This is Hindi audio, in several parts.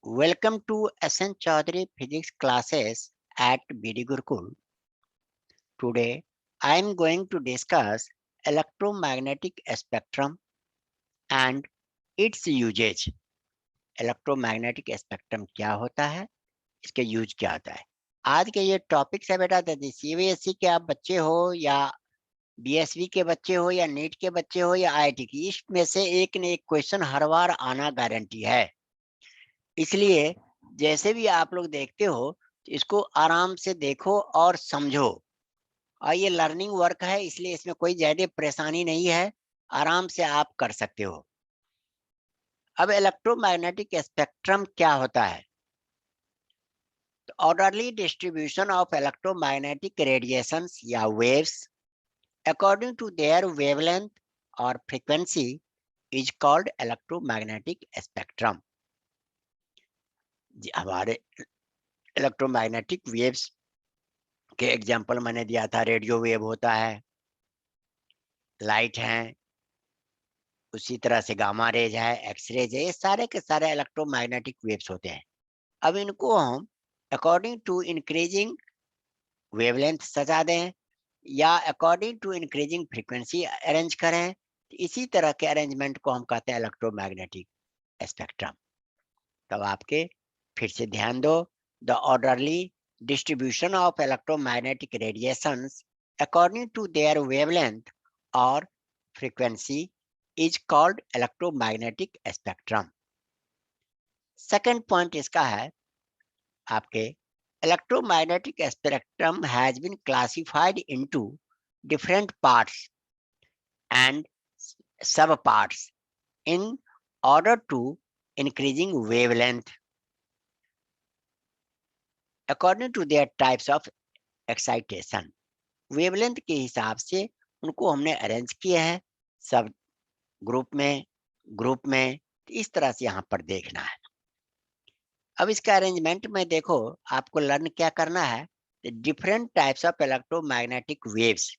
Welcome to SN Chaudhary Physics classes at BD Gurukul. Today, I am going to discuss electromagnetic spectrum and its usage. Electromagnetic spectrum क्या होता है, इसके यूज क्या होता है। आज के ये टॉपिक्स है बेटा, सीबीएसई के आप बच्चे हो या बीएसवी के बच्चे हो या नीट के बच्चे हो या आईआईटी की, इसमें से एक न एक क्वेश्चन हर बार आना गारंटी है। इसलिए जैसे भी आप लोग देखते हो, इसको आराम से देखो और समझो। और ये लर्निंग वर्क है, इसलिए इसमें कोई ज्यादा परेशानी नहीं है, आराम से आप कर सकते हो। अब इलेक्ट्रोमैग्नेटिक स्पेक्ट्रम क्या होता है? तो orderly distribution of electromagnetic radiations या waves according to their wavelength और frequency is called electromagnetic spectrum. हमारे इलेक्ट्रोमैग्नेटिक वेव्स के एग्जाम्पल मैंने दिया था, रेडियो वेव होता है, लाइट है, उसी तरह से गामा रेज है, एक्स रेज है, ये सारे के सारे इलेक्ट्रोमैग्नेटिक वेव्स होते हैं। अब इनको हम अकॉर्डिंग टू इंक्रीजिंग वेवलेंथ सजा दें या according to increasing frequency arrange करें, तो इसी तरह के अरेंजमेंट को हम कहते हैं इलेक्ट्रोमैग्नेटिक स्पेक्ट्रम। तब आपके फिर से ध्यान दो, the orderly distribution of electromagnetic radiations according to their wavelength और frequency is called electromagnetic spectrum. Second point इसका है आपके, electromagnetic spectrum has been classified into different parts and subparts in order to increasing wavelength according to their types of excitation। Wavelength के हिसाब से उनको हमने अरेंज किए हैं सब ग्रुप में इस तरह से यहाँ पर देखना है। अब इसका अरेंजमेंट में देखो, आपको लर्न क्या करना है, different types of electromagnetic waves.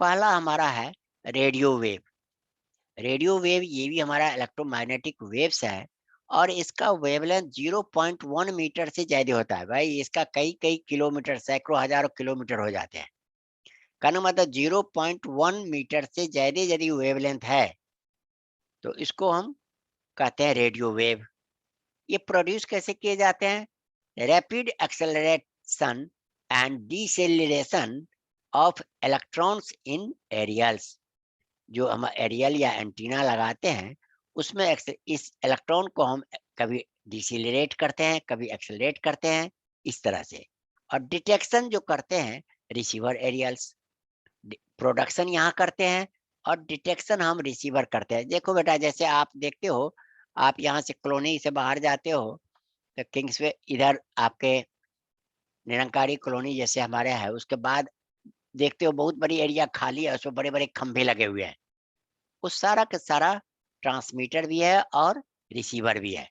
पहला हमारा है रेडियो वेव। रेडियो वेव ये भी हमारा इलेक्ट्रोमैग्नेटिक वेव्स है और इसका वेवलेंथ 0.1 मीटर से ज्यादा होता है। भाई इसका कई कई किलोमीटर, सैकड़ों हजारों किलोमीटर हो जाते हैं। कहना मतलब 0.1 मीटर से ज्यादा यदि वेवलेंथ है तो इसको हम कहते हैं रेडियो वेव। ये प्रोड्यूस कैसे किए जाते हैं? Rapid acceleration and deceleration of electrons in aerials. जो हम एरियल या एंटीना लगाते हैं उसमें इस इलेक्ट्रॉन को हम कभी डिसेलरेट करते हैं, कभी एक्सेलरेट करते हैं, इस तरह से। और डिटेक्शन जो करते हैं रिसीवर एरियल्स, प्रोडक्शन यहाँ करते हैं और डिटेक्शन हम रिसीवर करते हैं। देखो बेटा, जैसे आप देखते हो, आप यहाँ से कॉलोनी से बाहर जाते हो तो किंग्सवे इधर आपके निरंकारी कॉलोनी जैसे हमारे है, उसके बाद देखते हो बहुत बड़ी एरिया खाली है, उसमें बड़े बड़े खंभे लगे हुए हैं। उस सारा का सारा ट्रांसमीटर भी है और रिसीवर भी है।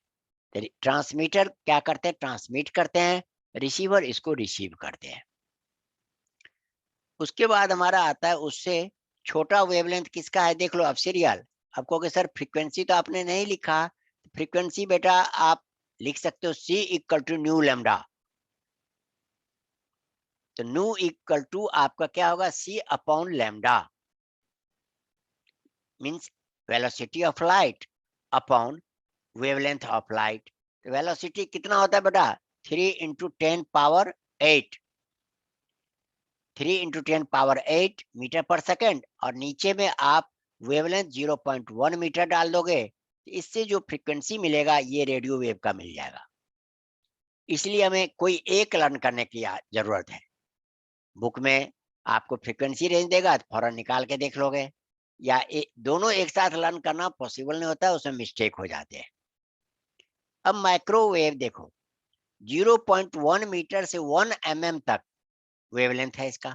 तो ट्रांसमीटर क्या करते हैं? ट्रांसमिट करते हैं, रिसीवर इसको रिसीव करते हैं। उसके बाद हमारा आता है उससे छोटा वेवलेंथ किसका है, देख लो अब सीरियल। अब कहोगे सर फ्रीक्वेंसी तो आपने नहीं लिखा। फ्रीक्वेंसी बेटा आप लिख सकते हो C equal to nu lambda. तो न्यू इक्वल टू आपका क्या होगा? C upon lambda, means velocity of light upon wavelength of light. तो वेलोसिटी कितना होता है बेटा? 3 into 10 power 8, 3 into 10 power 8 metre per second. और नीचे में आप वेवलेंथ 0.1 मीटर डाल दोगे, तो इससे जो फ्रीक्वेंसी मिलेगा ये रेडियो वेव का मिल जाएगा। इसलिए हमें कोई एक लर्न करने की जरूरत है। बुक में आपको फ्रीक्वेंसी रेंज देगा तो फौरन निकाल के देख लोगे, या दोनों एक साथ लर्न करना पॉसिबल नहीं होता है, उसमें मिस्टेक हो जाते हैं। अब माइक्रोवेव देखो, 0.1 मीटर से 1 mm तक वेवलेंथ है इसका,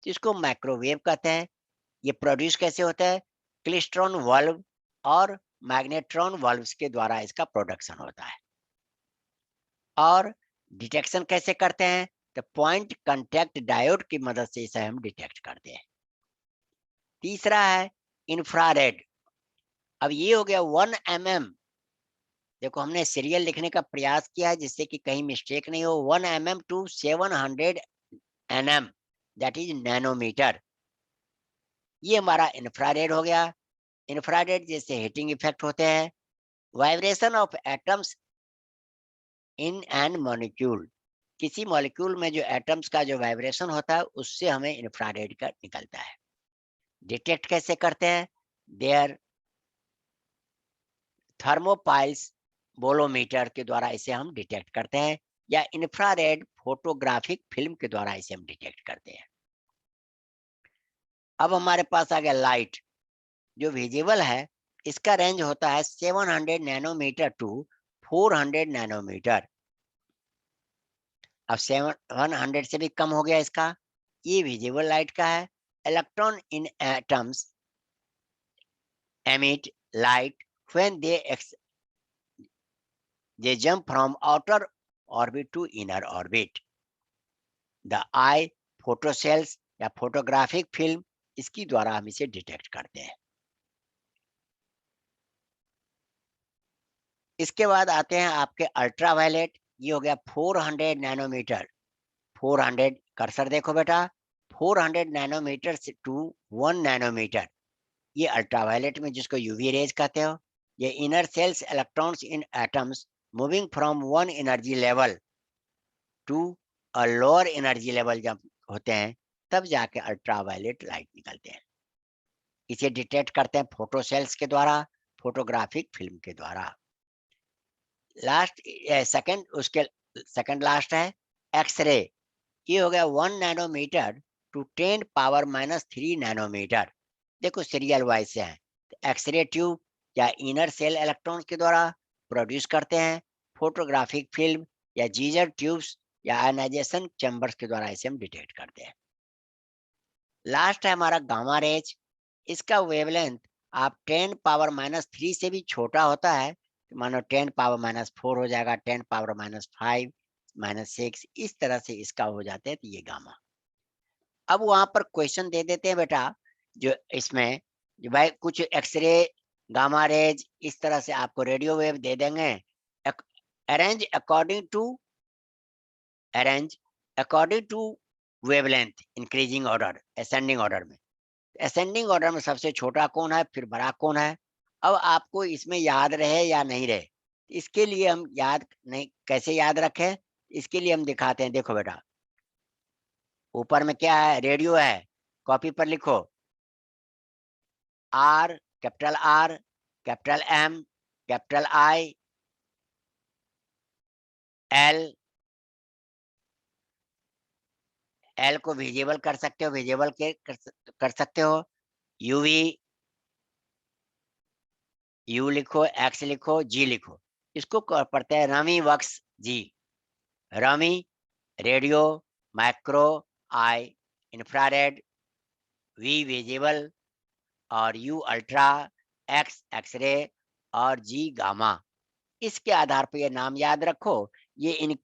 तो इसको माइक्रोवेव कहते हैं। ये प्रोड्यूस कैसे होता है? क्लिस्ट्रॉन वाल्व और मैग्नेट्रॉन वाल्व्स के द्वारा इसका प्रोडक्शन होता है। और डिटेक्शन कैसे करते हैं? तो पॉइंट कांटेक्ट डायोड की मदद से इसे हम डिटेक्ट करते हैं। तीसरा है इंफ्रारेड। अब ये हो गया 1 mm देखो हमने सीरियल लिखने का प्रयास किया है जिससे कि कहीं मिस्टेक नहीं हो। 1 mm to 700 nm, that is nanometre. ये हमारा इंफ्रारेड हो गया। इंफ्रारेड जैसे हीटिंग इफेक्ट होते हैं। Vibration of atoms in an molecule, किसी मॉलिक्यूल में जो एटम्स का जो वाइब्रेशन होता है उससे हमें इंफ्रारेड का निकलता है। डिटेक्ट कैसे करते हैं? देयर थर्मोपाइल्स बोलोमीटर के द्वारा इसे हम डिटेक्ट करते हैं, या इंफ्रारेड फोटोग्राफिक फिल्म के द्वारा इसे हम डिटेक्ट करते हैं। अब हमारे पास आ गया लाइट, जो विजिबल है। इसका रेंज होता है 700 नैनोमीटर टू 400 नैनोमीटर। अब 700 से भी कम हो गया इसका। ये विजिबल लाइट का है। Electron in atoms emit light when they jump from outer orbit to inner orbit. The eye photocells या फोटोग्राफिक फिल्म, इसकी द्वारा हम इसे डिटेक्ट करते हैं। इसके बाद आते हैं आपके अल्ट्रावायलेट। ये हो गया 400 नैनोमीटर। 400 कर्सर देखो बेटा, 400 नैनोमीटर से टू 1 नैनोमीटर, ये अल्ट्रावायलेट में जिसको यूवी रेज कहते हो। ये inner shells electrons in atoms moving from one energy level to a lower energy level जब होते हैं तब जाके अल्ट्रावायलेट लाइट निकलते हैं। इसे डिटेक्ट करते हैं फोटो सेल्स के द्वारा, फोटोग्राफिक फिल्म के द्वारा। लास्ट सेकंड, उसके सेकंड लास्ट है एक्सरे। ये हो गया 1 नैनोमीटर टू 10 पावर -3 नैनोमीटर। देखो सीरियल वाइज से है। एक्सरे ट्यूब या इनर सेल इलेक्ट्रॉन्स के द्वारा प्रोड्यूस करते हैं। फोटोग्राफिक फिल्म या जीजर ट्यूब्स या आयनाइजेशन चैम्बर्स के द्वारा इसे हम डिटेक्ट करते हैं। लास्ट है हमारा गामा रेज। इसका वेवलेंथ आप 10 पावर -3 से भी छोटा होता है, तो मानो 10 पावर -4 हो जाएगा, 10 पावर -5 -6, इस तरह से इसका हो जाते हैं, तो ये गामा। अब वहां पर क्वेश्चन दे देते हैं बेटा, जो इसमें जो भाई कुछ एक्सरे, गामा रेज, इस तरह से आपको रेडियो वेव दे देंगे। Arrange according to arrange according to wavelength increasing order, ascending order में। असेंडिंग ऑर्डर में सबसे छोटा कौन है, फिर बड़ा कौन है। अब आपको इसमें याद रहे या नहीं रहे, इसके लिए हम याद नहीं, कैसे याद रखें, इसके लिए हम दिखाते हैं। देखो बेटा, ऊपर में क्या है, रेडियो है, कॉपी पर लिखो R, capital R, capital M, capital I, L. L को विजिबल कर सकते हो, विजिबल के कर सकते हो। यूवी, यू लिखो, एक्स लिखो, जी लिखो। इसको पढ़ते हैं रमी वक्स जी। रमी रेडियो, माइक्रो, आई इंफ्रारेड, वी विजिबल, और यू अल्ट्रा, एक्स एक्सरे, और जी गामा। इसके आधार पर ये नाम याद रखो। ये in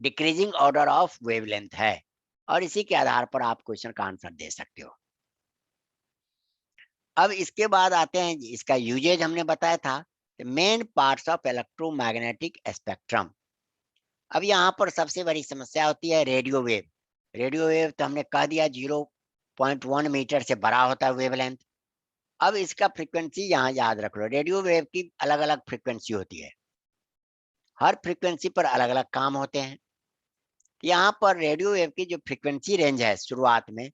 decreasing order of wavelength है, और इसी के आधार पर आप क्वेश्चन का आंसर दे सकते हो। अब इसके बाद आते हैं, इसका यूजेज हमने बताया था, main parts of electromagnetic spectrum. अब यहाँ पर सबसे बड़ी समस्या होती है रेडियो वेव। रेडियो वेव तो हमने कह दिया 0.1 मीटर से बड़ा होता है वेवलेंथ। अब इसका फ्रीक्वेंसी यहाँ याद रख लो। रेडियो वेव की अलग अलग फ्रीक्वेंसी होती है, हर फ्रीक्वेंसी पर अलग अलग काम होते हैं। यहाँ पर रेडियो वेव की जो फ्रीक्वेंसी रेंज है शुरुआत में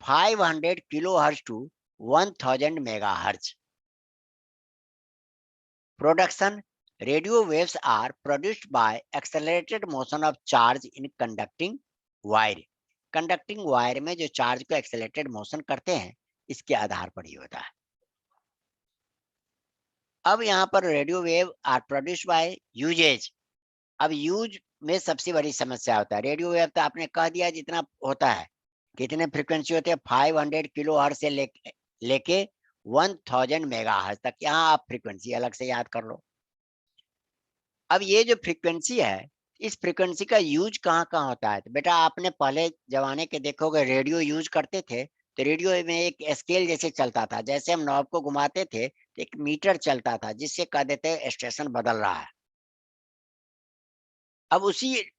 500 kilo hertz to 1000 mega hertz. Production, radio waves are produced by accelerated motion of charge in conducting wire। conducting wire में जो चार्ज को एक्सेलरेटेड मोशन करते हैं, इसके आधार पर ही होता है। अब यहाँ पर radio wave are produced by uses. अब यूज में सबसे बड़ी समस्या होता है। रेडियो वेव तो आपने कह दिया जितना होता है, कितने फ्रीक्वेंसी होते हैं, 500 किलो हर्ट्ज से लेके 1000 मेगा हर्ट्ज तक। यहाँ आप फ्रीक्वेंसी अलग से याद कर लो। अब ये जो फ्रीक्वेंसी है, इस फ्रीक्वेंसी का यूज कहाँ कहाँ होता है, तो बेटा आपने पहले जमाने के देखोगे रेडियो यूज करते थे तो रेडियो में एक स्केल जैसे चलता था, जैसे हम नॉब को घुमाते थे तो एक मीटर चलता था जिससे कह देते स्टेशन बदल रहा है। अब उसी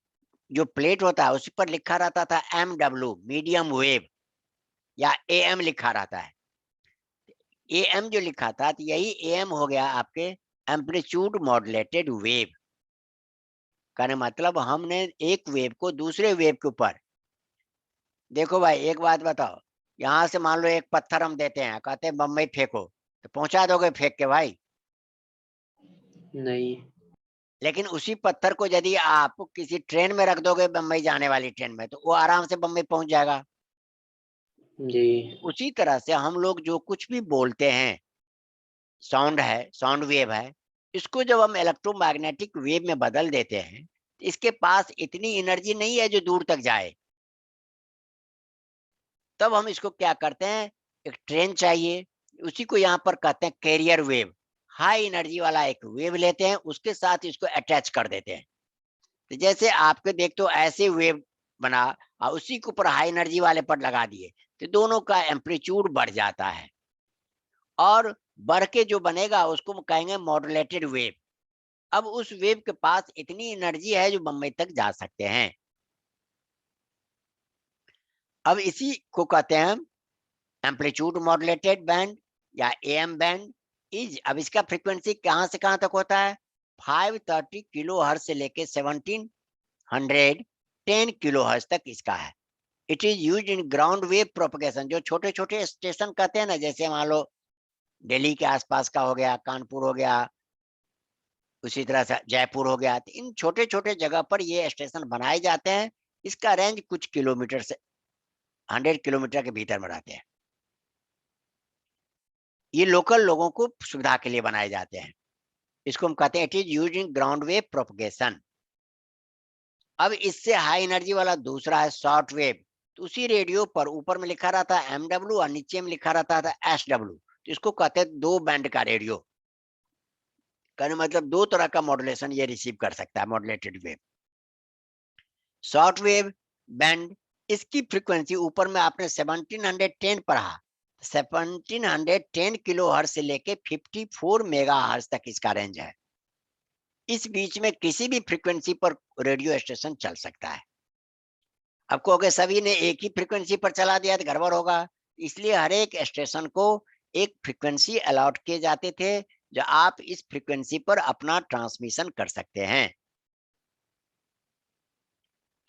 जो प्लेट होता है उसी पर लिखा रहता था MW मीडियम वेव या AM लिखा रहता है। AM जो लिखा था तो यही AM हो गया आपके एम्पलीट्यूड मॉड्यूलेटेड वेव। कहने मतलब हमने एक वेव को दूसरे वेव के ऊपर, देखो भाई एक बात बताओ, यहाँ से मान लो एक पत्थर हम देते हैं, कहते हैं बम्बई फेंको, तो पहुंचा दोगे फेंक के भाई? नहीं। लेकिन उसी पत्थर को यदि आप किसी ट्रेन में रख दोगे, बम्बई जाने वाली ट्रेन में, तो वो आराम से बम्बई पहुंच जाएगा। जी। उसी तरह से हम लोग जो कुछ भी बोलते हैं, साउंड है, साउंड वेव है, इसको जब हम इलेक्ट्रोमैग्नेटिक वेव में बदल देते हैं, तो इसके पास इतनी एनर्जी नहीं है जो दूर तक जाए। तब हम इसको क्या करते हैं, एक ट्रेन चाहिए, उसी को यहाँ पर कहते हैं कैरियर वेव। हाई एनर्जी वाला एक वेव लेते हैं, उसके साथ इसको अटैच कर देते हैं। तो जैसे आपके देखते हो ऐसे वेव बना, और उसी के ऊपर हाई एनर्जी वाले पर लगा दिए, तो दोनों का एम्पलीट्यूड बढ़ जाता है, और बढ़ के जो बनेगा उसको हम कहेंगे मॉड्यूलेटेड वेव। अब उस वेव के पास इतनी एनर्जी है जो बम्बई तक जा सकते हैं। अब इसी को कहते हैं एम्पलीट्यूड मॉड्यूलेटेड बैंड या AM बैंड। इज अब इसका फ्रीक्वेंसी कहाँ से कहाँ तक होता है, 530 किलो हर्ट्ज से लेके 1710 किलो हर्ट्ज तक इसका है। It is use in ground wave propagation. जो छोटे छोटे स्टेशन कहते हैं ना, जैसे मान लो दिल्ली के आसपास का हो गया, कानपुर हो गया, उसी तरह से जयपुर हो गया, तो इन छोटे छोटे जगह पर ये स्टेशन बनाए जाते हैं। इसका रेंज कुछ किलोमीटर से 100 किलोमीटर के भीतर में रहते हैं। ये लोकल लोगों को सुविधा के लिए बनाए जाते हैं। इसको हम कहते हैं it is use in ground wave propagation. अब इससे हाई एनर्जी वाला दूसरा है शॉर्ट वेव। तो उसी रेडियो पर ऊपर में लिखा रहता है MW और नीचे में लिखा रहता था SW। तो इसको कहते हैं दो बैंड का रेडियो। कहने मतलब दो तरह का मॉड्यूलेशन ये रिसीव कर सकता है, modulated wave. Short wave band, इसकी फ्रीक्वेंसी ऊपर में आपने 1710 पढ़ा, 1710 किलो हर्ट्ज से लेके 54 मेगा हर्ट्ज तक इसका रेंज है। इस बीच में किसी भी फ्रीक्वेंसी पर रेडियो स्टेशन चल सकता है। अब कहोगे सभी ने एक ही फ्रीक्वेंसी पर चला दिया तो गड़बड़ होगा, इसलिए हर एक स्टेशन को एक फ्रीक्वेंसी अलॉट किए जाते थे, जो आप इस फ्रीक्वेंसी पर अपना ट्रांसमिशन कर सकते हैं।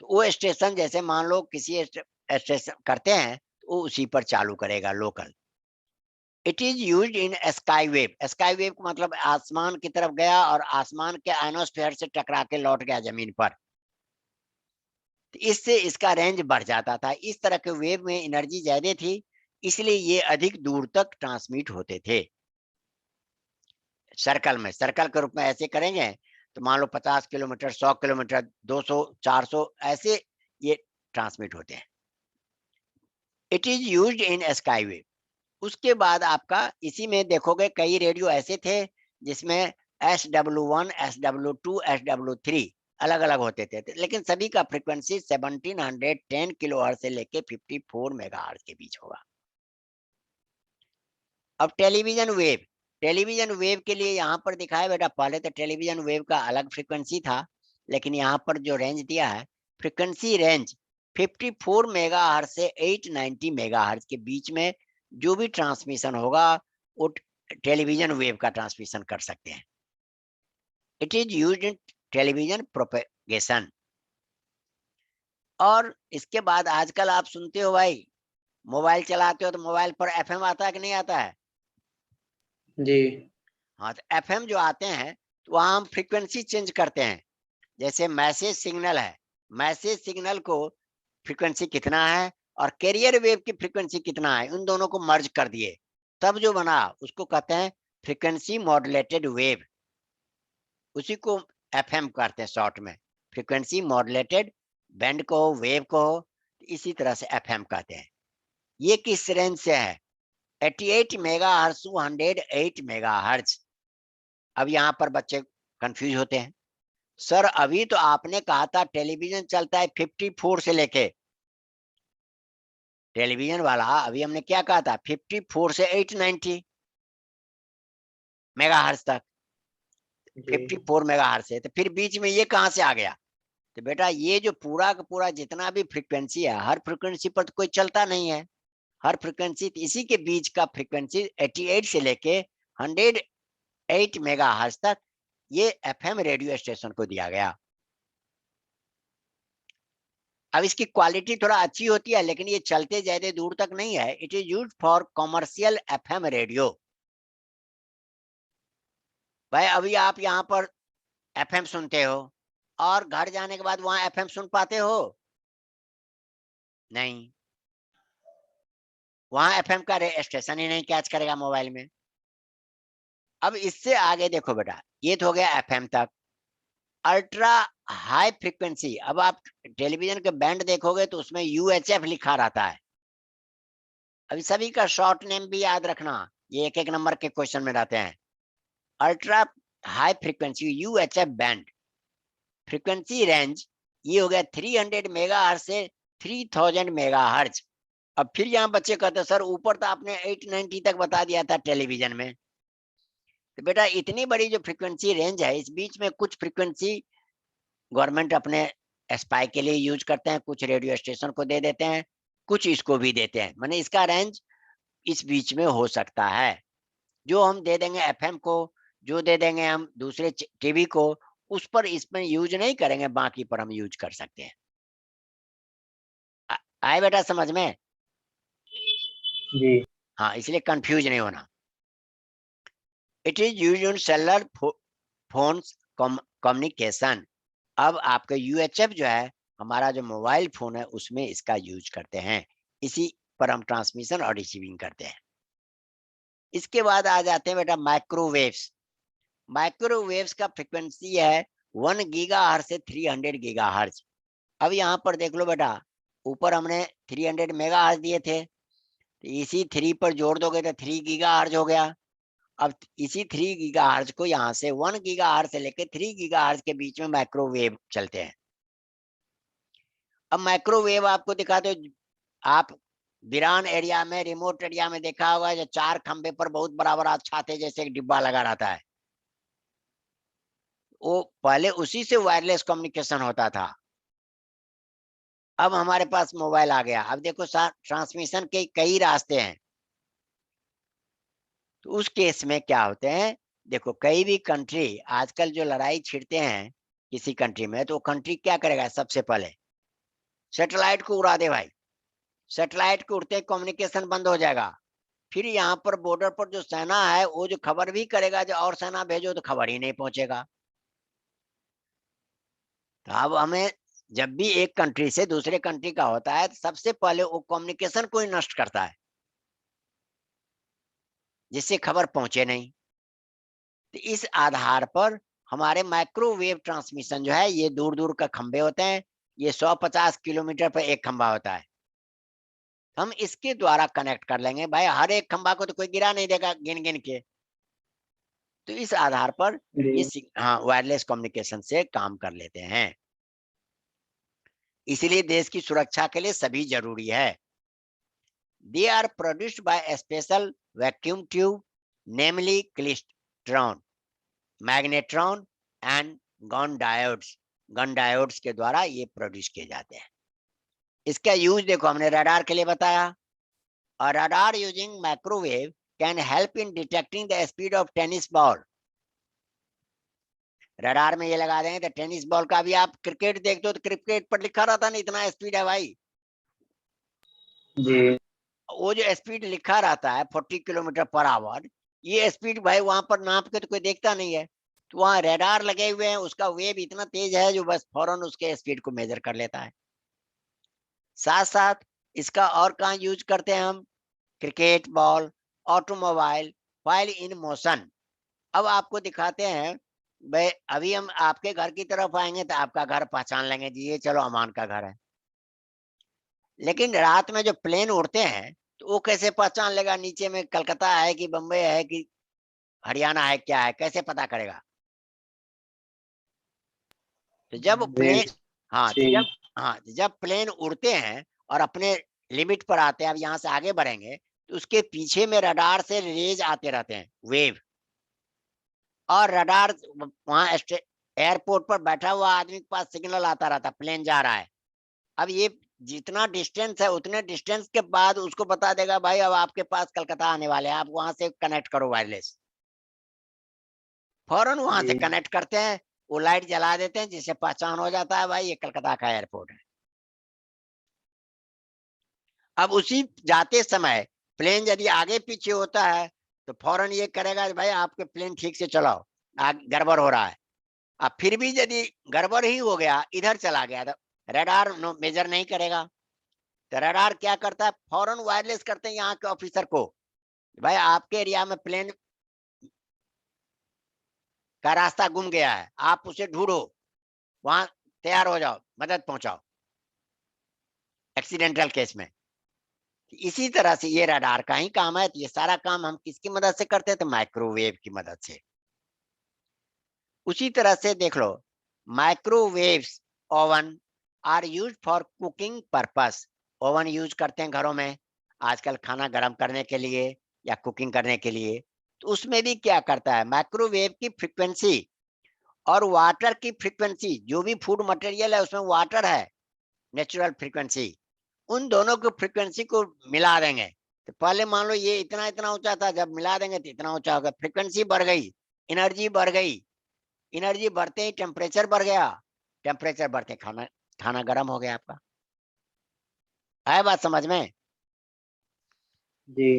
तो वो स्टेशन जैसे मान लो किसी स्टेशन करते हैं तो वो उसी पर चालू करेगा local. It is used in sky wave. Sky wave का मतलब आसमान की तरफ गया और आसमान के आयनोस्फीयर से टकरा के लौट गया जमीन पर, तो इससे इसका रेंज बढ़ जाता था। इस तरह के वेव में एनर्जी ज्यादा थी, इसलिए ये अधिक दूर तक ट्रांसमिट होते थे। सर्कल में, सर्कल के रूप में ऐसे करेंगे तो मान लो 50 किलोमीटर, 100 किलोमीटर, 200, 400 ऐसे ये ट्रांसमिट होते हैं। It is used in sky wave. उसके बाद आपका इसी में देखोगे कई रेडियो ऐसे थे जिसमें SW1, SW2, SW3 अलग अलग होते थे, लेकिन सभी का फ्रीक्वेंसी 1710 किलो हर्ट्ज से लेके 54 मेगा हर्ट्ज के बीच होगा। अब टेलीविजन वेव, टेलीविजन वेव के लिए यहाँ पर दिखाया बेटा, पहले तो टेलीविजन वेव का अलग फ्रीक्वेंसी था, लेकिन यहाँ पर जो रेंज दिया है, फ्रीक्वेंसी रेंज 54 मेगाहर्ट्ज से 890 मेगाहर्ट्ज के बीच में जो भी ट्रांसमिशन होगा वो टेलीविजन वेव का ट्रांसमिशन कर सकते हैं। It is used in television propagation. और इसके बाद आजकल आप सुनते हो भाई, मोबाइल चलाते हो तो मोबाइल पर FM आता है कि नहीं आता है? जी। हाँ, तो FM जो आते हैं तो वहाँ हम फ्रीक्वेंसी चेंज करते हैं। जैसे मैसेज सिग्नल है, मैसेज सिग्नल को फ्रीक्वेंसी कितना है और कैरियर वेव की फ्रीक्वेंसी कितना है, उन दोनों को मर्ज कर दिए, तब जो बना उसको कहते हैं फ्रीक्वेंसी मॉड्यूलेटेड वेव। उसी को FM कहते हैं शॉर्ट में, फ्रीक्वेंसी मॉड्यूलेटेड बैंड को हो, वेव को हो, इसी तरह से FM कहते हैं। ये किस रेंज से है, 88 mega hertz to 108 mega hertz. अब यहाँ पर बच्चे कंफ्यूज होते हैं, सर अभी तो आपने कहा था टेलीविजन चलता है 54 से लेके, टेलीविजन वाला अभी हमने क्या कहा था, 54 से 890 मेगाहर्ट्ज तक, जी 54 मेगाहर्ट्ज से, तो फिर बीच में ये कहाँ से आ गया? तो बेटा ये जो पूरा का पूरा जितना भी फ्रीक्वेंसी है, हर फ्रीक्वेंसी पर तो कोई चलता नहीं है, हर फ्रीक्वेंसी, इसी के बीच का फ्रीक्वेंसी 88 से लेके 108 मेगाहर्ट्ज तक ये एफएम रेडियो स्टेशन को दिया गया। अब इसकी क्वालिटी थोड़ा अच्छी होती है, लेकिन ये चलते ज्यादा दूर तक नहीं है। It is used for commercial FM radio. भाई अभी आप यहाँ पर एफएम सुनते हो और घर जाने के बाद वहां एफएम सुन पाते हो? नहीं, वहां एफएम का स्टेशन ही नहीं कैच करेगा मोबाइल में। अब इससे आगे देखो बेटा, ये तो हो गया एफएम तक। अल्ट्रा हाई फ्रीक्वेंसी, अब आप टेलीविजन के बैंड देखोगे तो उसमें यूएचएफ लिखा रहता है। अभी सभी का शॉर्ट नेम भी याद रखना, ये एक एक नंबर के क्वेश्चन में रहते हैं। Ultra high frequency UHF band frequency range, ये हो गया 300 मेगाहर्ट्ज से 3000 मेगाहर्ट्ज। अब फिर यहाँ बच्चे कहते सर ऊपर तो आपने 890 तक बता दिया था टेलीविजन में। तो बेटा इतनी बड़ी जो फ्रीक्वेंसी रेंज है, इस बीच में कुछ फ्रीक्वेंसी गवर्नमेंट अपने स्पाई के लिए यूज करते हैं, कुछ रेडियो स्टेशन को दे देते हैं, कुछ इसको भी देते हैं, माने इसका रेंज इस बीच में हो सकता है। जो हम दे देंगे एफएम को, जो दे देंगे हम दूसरे टीवी को, उस पर इसमें यूज नहीं करेंगे, बाकी पर हम यूज कर सकते हैं। आए बेटा समझ में? जी हाँ, इसलिए कंफ्यूज नहीं होना। It is use in cellular phones communication. अब आपका यूएचएफ जो है, हमारा जो मोबाइल फोन है उसमें इसका यूज करते हैं, इसी पर हम ट्रांसमिशन और रिसीविंग करते हैं। इसके बाद आ जाते हैं बेटा माइक्रोवेव्स। माइक्रोवेव्स का फ्रीक्वेंसी है 1 गीगाहर्ट्ज से 300 गीगाहर्ट्ज। अब यहाँ पर देख लो बेटा, ऊपर हमने 300 मेगाहर्ट्ज दिए थे, तो इसी 3 पर जोड़ दोगे तो 3 गीगाहर्ट्ज हो गया। अब इसी 3 गीगाहर्ट्ज को यहाँ से 1 गीगाहर्ट्ज से लेकर 3 गीगाहर्ट्ज के बीच में माइक्रोवेव चलते हैं। अब माइक्रोवेव आपको दिखाते हो, आप वीरान एरिया में, रिमोट एरिया में देखा होगा, जो 4 खंबे पर बहुत बड़ा बड़ा छाते जैसे एक डिब्बा लगा रहता है, वो पहले उसी से वायरलेस कम्युनिकेशन होता था। अब हमारे पास मोबाइल आ गया, अब देखो ट्रांसमिशन के कई रास्ते हैं। तो उस केस में क्या होते हैं, देखो कई भी कंट्री आजकल जो लड़ाई छिड़ते हैं किसी कंट्री में, तो कंट्री क्या करेगा, सबसे पहले सैटेलाइट को उड़ा दे भाई। सैटेलाइट के उड़ते कम्युनिकेशन बंद हो जाएगा। फिर यहाँ पर बॉर्डर पर जो सेना है वो जो खबर भी करेगा, जो और सेना भेजो, तो खबर ही नहीं पहुंचेगा। तो अब हमें जब भी एक कंट्री से दूसरे कंट्री का होता है, तो सबसे पहले वो कम्युनिकेशन को ही नष्ट करता है, जिससे खबर पहुंचे नहीं। तो इस आधार पर हमारे माइक्रोवेव ट्रांसमिशन जो है, ये दूर दूर का खंबे होते हैं, ये 150 किलोमीटर पर एक खंबा होता है। हम इसके द्वारा कनेक्ट कर लेंगे भाई, हर एक खंबा को तो कोई गिरा नहीं देगा गिन गिन के। तो इस आधार पर ये जी हाँ वायरलेस कम्युनिकेशन से काम कर लेते हैं। इसीलिए देश की सुरक्षा के लिए सभी जरूरी है। They are produced by special vacuum tube, namely klystron, magnetron and Gunn diodes. Gunn diodes के द्वारा ये प्रोड्यूस किए जाते हैं। इसका यूज देखो, हमने रडार के लिए बताया, और radar using microwave can help in detecting the speed of tennis ball. Radar में ये लगा देंगे तो टेनिस बॉल का भी, आप क्रिकेट देखते हो तो क्रिकेट पर लिखा रहता ना इतना स्पीड है भाई, जी वो जो स्पीड लिखा रहता है 40 किलोमीटर पर आवर, ये स्पीड भाई वहां पर नाप के तो कोई देखता नहीं है। तो वहां रडार लगे हुए हैं, उसका वेव इतना तेज है जो बस फौरन उसके स्पीड को मेजर कर लेता है। साथ साथ इसका और कहाँ यूज करते हैं हम, cricket ball, automobile, while in motion. अब आपको दिखाते हैं भाई, अभी हम आपके घर की तरफ आएंगे तो आपका घर पहचान लेंगे जी, ये चलो अमान का घर है। लेकिन रात में जो प्लेन उड़ते हैं, तो वो कैसे पहचान लेगा नीचे में कलकत्ता है कि बम्बई है कि हरियाणा है, क्या है, कैसे पता करेगा? तो जब जी प्लेन, हाँ तो जी जब, हाँ जब प्लेन उड़ते हैं और अपने लिमिट पर आते हैं, अब यहाँ से आगे बढ़ेंगे तो उसके पीछे में रडार से रेज आते रहते हैं, वेव। और रडार वहां एयरपोर्ट पर बैठा हुआ आदमी के पास सिग्नल आता रहता, प्लेन जा रहा है। अब ये जितना डिस्टेंस है उतने डिस्टेंस के बाद उसको बता देगा भाई अब आपके पास कलकत्ता आने वाले हैं, आप वहां से कनेक्ट करो वायरलेस। फौरन वहां से जी कनेक्ट करते हैं, वो लाइट जला देते हैं, जिससे पहचान हो जाता है भाई ये कलकत्ता का एयरपोर्ट है। अब उसी जाते समय प्लेन यदि आगे पीछे होता है तो फौरन ये करेगा भाई आपके प्लेन ठीक से चलाओ, गड़बड़ हो रहा है। अब फिर भी यदि गड़बड़ ही हो गया, इधर चला गया, तो रडार मेजर नहीं करेगा। तो रडार क्या करता है, फौरन वायरलेस करते हैं यहाँ के ऑफिसर को, भाई आपके एरिया में प्लेन का रास्ता गुम गया है, आप उसे ढूंढो, वहां तैयार हो जाओ, मदद पहुंचाओ एक्सीडेंटल केस में। इसी तरह से ये रडार का ही काम है। तो ये सारा काम हम किसकी मदद से करते हैं, तो माइक्रोवेव की मदद से। उसी तरह से देख लो, microwaves oven are use for cooking purpose. Oven use करते हैं घरों में आजकल खाना गर्म करने के लिए या कुकिंग करने के लिए। तो उसमें भी क्या करता है, माइक्रोवेव की फ्रीक्वेंसी और वाटर की फ्रीक्वेंसी, जो भी फूड मटेरियल है उसमें वाटर है, नेचुरल फ्रीक्वेंसी, उन दोनों की फ्रीक्वेंसी को मिला देंगे। तो पहले मान लो ये इतना इतना ऊंचा था, जब मिला देंगे तो इतना ऊंचा होगा, फ्रीक्वेंसी बढ़ गई, एनर्जी बढ़ गई, एनर्जी बढ़ते ही टेम्परेचर बढ़ गया, टेम्परेचर बढ़ते खाना खाना गर्म हो गया आपका। है बात समझ में? जी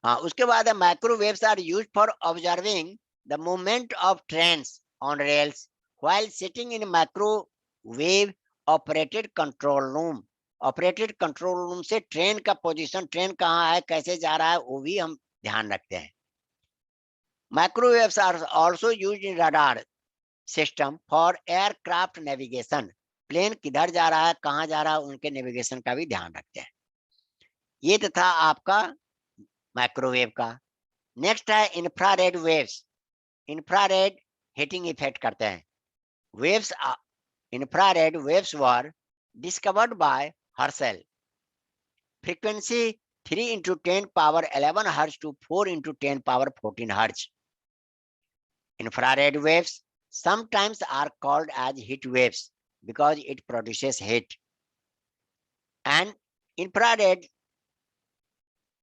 हाँ, उसके बाद है microwaves are use for observing the movement of trains on rails while sitting in microwave operated control room. Operated control room से ट्रेन का पोजीशन, ट्रेन कहाँ है, कैसे जा रहा है, वो भी हम ध्यान रखते हैं। Microwaves are also used in radar system for aircraft navigation. Plane किधर जा रहा है, कहाँ जा रहा है, उनके नेविगेशन का भी ध्यान रखते हैं। ये तो था आपका माइक्रोवेव का। नेक्स्ट है infrared waves. Infrared heating effect करते हैं। Waves, infrared waves were discovered by Herschel. Frequency 3 into 10 power 11 hertz to 4 into 10 power 14 hertz. Infrared waves sometimes are called as heat waves because it produces heat. And infrared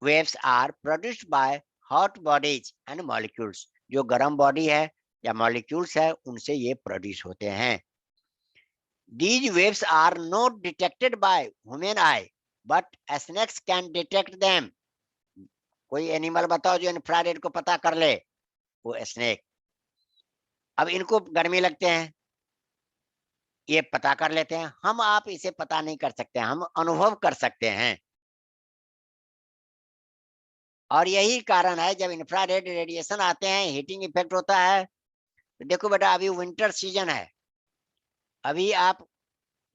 waves are produced by hot bodies and molecules. जो गर्म बॉडी है या मॉलिक्यूल्स है उनसे ये प्रोड्यूस होते हैं। These waves are not detected by human eye, but snakes can detect them. कोई एनिमल बताओ जो इंफ्रारेड को पता कर ले, वो स्नेक। अब इनको गर्मी लगते हैं, ये पता कर लेते हैं, हम आप इसे पता नहीं कर सकते, हम अनुभव कर सकते हैं। और यही कारण है जब इंफ्रारेड रेडिएशन आते हैं, हीटिंग इफेक्ट होता है। तो देखो बेटा, अभी विंटर सीजन है, अभी आप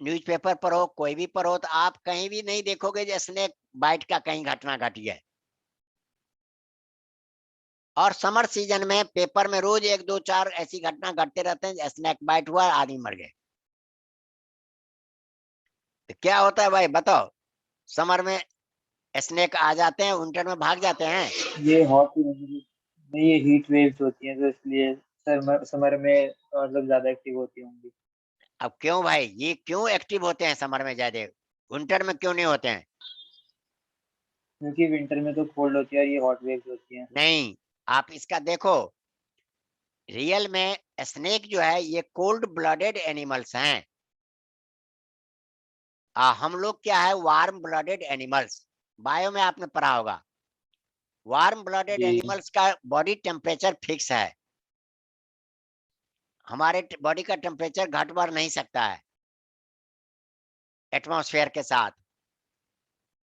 न्यूज़पेपर पर हो, कोई भी पर हो, तो आप कहीं भी नहीं देखोगे जो स्नेक बाइट का कहीं घटना घटी है। और समर सीजन में पेपर में रोज 1 2 4 ऐसी घटना घटते रहते हैं, स्नेक बाइट हुआ, आदमी मर गए। तो क्या होता है भाई बताओ, समर में स्नेक आ जाते हैं, विंटर में भाग जाते हैं। ये हॉट नहीं, ये हीट वेव्स होती हैं तो इसलिए समर समर में मतलब ज्यादा एक्टिव होती होंगी। अब क्यों भाई, ये क्यों एक्टिव होते हैं समर में ज्यादा, विंटर में क्यों नहीं होते हैं? क्योंकि विंटर में तो कोल्ड होती है और ये हॉट वेव्स होती हैं। नहीं, आप इसका देखो, रियल में स्नेक जो है ये कोल्ड ब्लडेड एनिमल्स हैं। हम लोग क्या है, वार्म ब्लडेड एनिमल्स। बायो में आपने पढ़ा होगा, वार्म ब्लडेड जी एनिमल्स का बॉडी टेम्परेचर फिक्स है, हमारे बॉडी का टेम्परेचर घट बढ़ नहीं सकता है एटमॉस्फेयर के साथ।